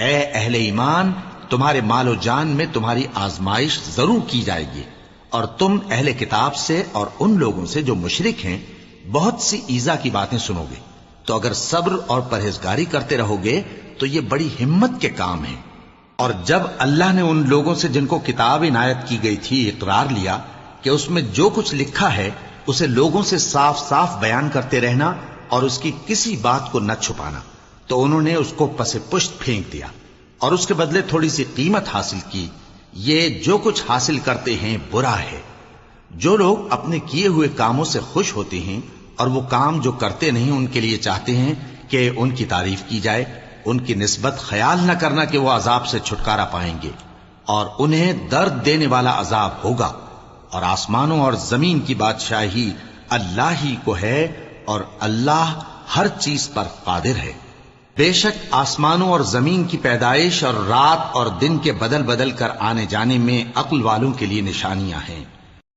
اے اہل ایمان، تمہارے مال و جان میں تمہاری آزمائش ضرور کی جائے گی، اور تم اہل کتاب سے اور ان لوگوں سے جو مشرک ہیں بہت سی ایذا کی باتیں سنو گے، تو اگر صبر اور پرہیزگاری کرتے رہو گے تو یہ بڑی ہمت کے کام ہیں۔ اور جب اللہ نے ان لوگوں سے جن کو کتاب عنایت کی گئی تھی اقرار لیا کہ اس میں جو کچھ لکھا ہے اسے لوگوں سے صاف صاف بیان کرتے رہنا اور اس کی کسی بات کو نہ چھپانا، تو انہوں نے اس کو پس پشت پھینک دیا اور اس کے بدلے تھوڑی سی قیمت حاصل کی۔ یہ جو کچھ حاصل کرتے ہیں برا ہے۔ جو لوگ اپنے کیے ہوئے کاموں سے خوش ہوتے ہیں اور وہ کام جو کرتے نہیں ان کے لیے چاہتے ہیں کہ ان کی تعریف کی جائے، ان کی نسبت خیال نہ کرنا کہ وہ عذاب سے چھٹکارا پائیں گے، اور انہیں درد دینے والا عذاب ہوگا۔ اور آسمانوں اور زمین کی بادشاہی اللہ ہی کو ہے، اور اللہ ہر چیز پر قادر ہے۔ بے شک آسمانوں اور زمین کی پیدائش اور رات اور دن کے بدل بدل کر آنے جانے میں عقل والوں کے لیے نشانیاں ہیں۔